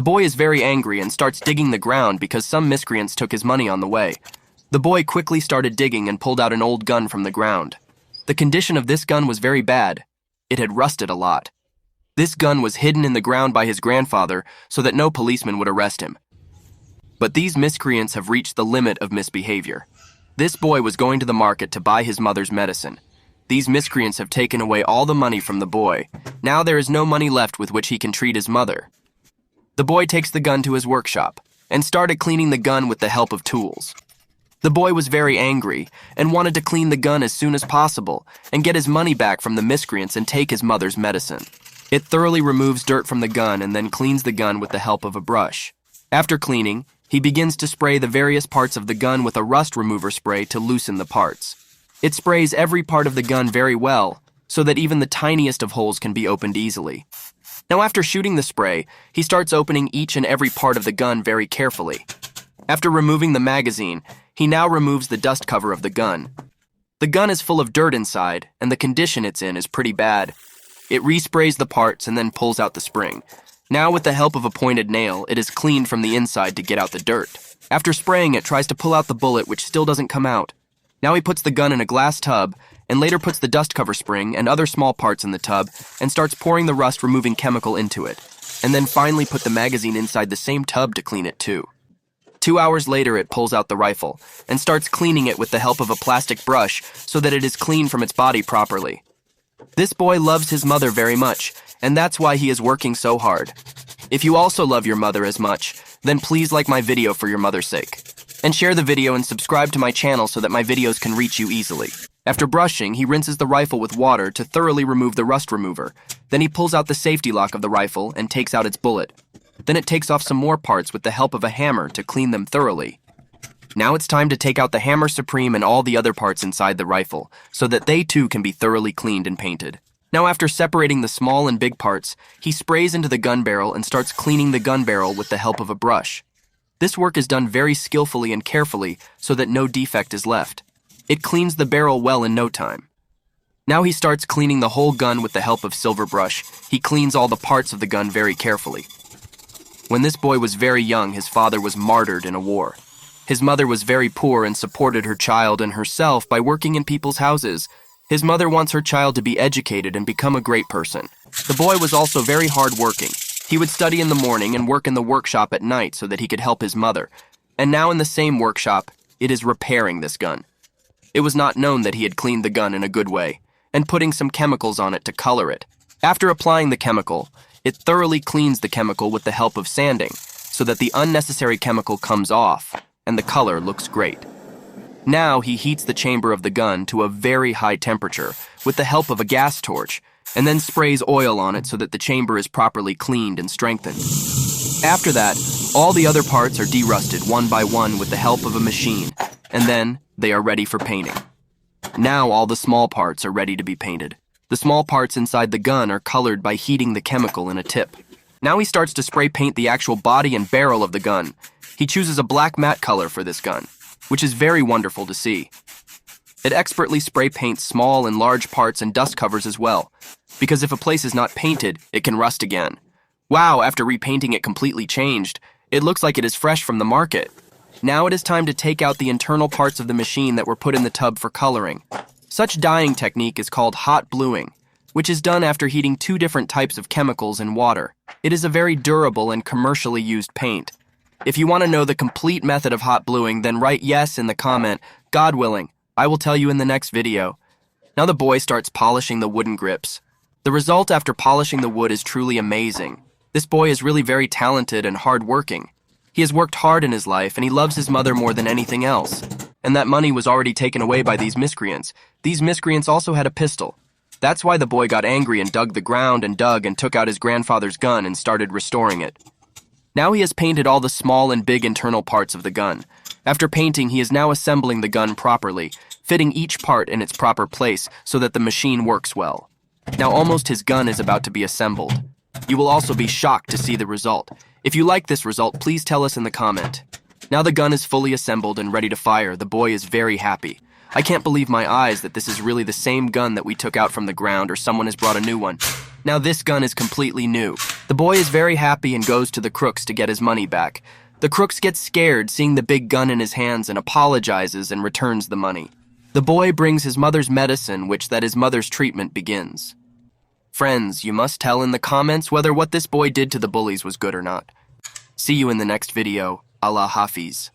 boy is very angry and starts digging the ground because some miscreants took his money on the way. The boy quickly started digging and pulled out an old gun from the ground. The condition of this gun was very bad. It had rusted a lot. This gun was hidden in the ground by his grandfather so that no policeman would arrest him. But these miscreants have reached the limit of misbehavior. This boy was going to the market to buy his mother's medicine. These miscreants have taken away all the money from the boy. Now there is no money left with which he can treat his mother. The boy takes the gun to his workshop and started cleaning the gun with the help of tools. The boy was very angry and wanted to clean the gun as soon as possible and get his money back from the miscreants and take his mother's medicine. It thoroughly removes dirt from the gun and then cleans the gun with the help of a brush. After cleaning, he begins to spray the various parts of the gun with a rust remover spray to loosen the parts. It sprays every part of the gun very well, so that even the tiniest of holes can be opened easily. Now after shooting the spray, he starts opening each and every part of the gun very carefully. After removing the magazine, he now removes the dust cover of the gun. The gun is full of dirt inside, and the condition it's in is pretty bad. It resprays the parts and then pulls out the spring. Now with the help of a pointed nail, it is cleaned from the inside to get out the dirt. After spraying, it tries to pull out the bullet, which still doesn't come out. Now he puts the gun in a glass tub, and later puts the dust cover spring and other small parts in the tub, and starts pouring the rust-removing chemical into it, and then finally put the magazine inside the same tub to clean it too. 2 hours later, it pulls out the rifle, and starts cleaning it with the help of a plastic brush so that it is clean from its body properly. This boy loves his mother very much, and that's why he is working so hard. If you also love your mother as much, then please like my video for your mother's sake. And share the video and subscribe to my channel so that my videos can reach you easily. After brushing, he rinses the rifle with water to thoroughly remove the rust remover. Then he pulls out the safety lock of the rifle and takes out its bullet. Then it takes off some more parts with the help of a hammer to clean them thoroughly. Now it's time to take out the hammer supreme and all the other parts inside the rifle, so that they too can be thoroughly cleaned and painted. Now after separating the small and big parts, he sprays into the gun barrel and starts cleaning the gun barrel with the help of a brush. This work is done very skillfully and carefully so that no defect is left. It cleans the barrel well in no time. Now he starts cleaning the whole gun with the help of silver brush. He cleans all the parts of the gun very carefully. When this boy was very young, his father was martyred in a war. His mother was very poor and supported her child and herself by working in people's houses. His mother wants her child to be educated and become a great person. The boy was also very hard-working. He would study in the morning and work in the workshop at night so that he could help his mother. And now in the same workshop, it is repairing this gun. It was not known that he had cleaned the gun in a good way, and putting some chemicals on it to color it. After applying the chemical, it thoroughly cleans the chemical with the help of sanding, so that the unnecessary chemical comes off, and the color looks great. Now he heats the chamber of the gun to a very high temperature with the help of a gas torch, and then sprays oil on it so that the chamber is properly cleaned and strengthened. After that, all the other parts are derusted one by one with the help of a machine, and then they are ready for painting. Now all the small parts are ready to be painted. The small parts inside the gun are colored by heating the chemical in a tip. Now he starts to spray paint the actual body and barrel of the gun. He chooses a black matte color for this gun, which is very wonderful to see. It expertly spray paints small and large parts and dust covers as well, because if a place is not painted, it can rust again. Wow, after repainting it completely changed, it looks like it is fresh from the market. Now it is time to take out the internal parts of the machine that were put in the tub for coloring. Such dyeing technique is called hot bluing, which is done after heating 2 different types of chemicals in water. It is a very durable and commercially used paint. If you want to know the complete method of hot bluing, then write yes in the comment. God willing, I will tell you in the next video. Now the boy starts polishing the wooden grips. The result after polishing the wood is truly amazing. This boy is really very talented and hard-working. He has worked hard in his life and he loves his mother more than anything else. And that money was already taken away by these miscreants. These miscreants also had a pistol. That's why the boy got angry and dug the ground and took out his grandfather's gun and started restoring it. Now he has painted all the small and big internal parts of the gun. After painting, he is now assembling the gun properly, fitting each part in its proper place so that the machine works well. Now almost his gun is about to be assembled. You will also be shocked to see the result. If you like this result, please tell us in the comment. Now the gun is fully assembled and ready to fire. The boy is very happy. I can't believe my eyes that this is really the same gun that we took out from the ground or someone has brought a new one. Now this gun is completely new. The boy is very happy and goes to the crooks to get his money back. The crooks get scared seeing the big gun in his hands and apologizes and returns the money. The boy brings his mother's medicine, which that his mother's treatment begins. Friends, you must tell in the comments whether what this boy did to the bullies was good or not. See you in the next video. Allah Hafiz.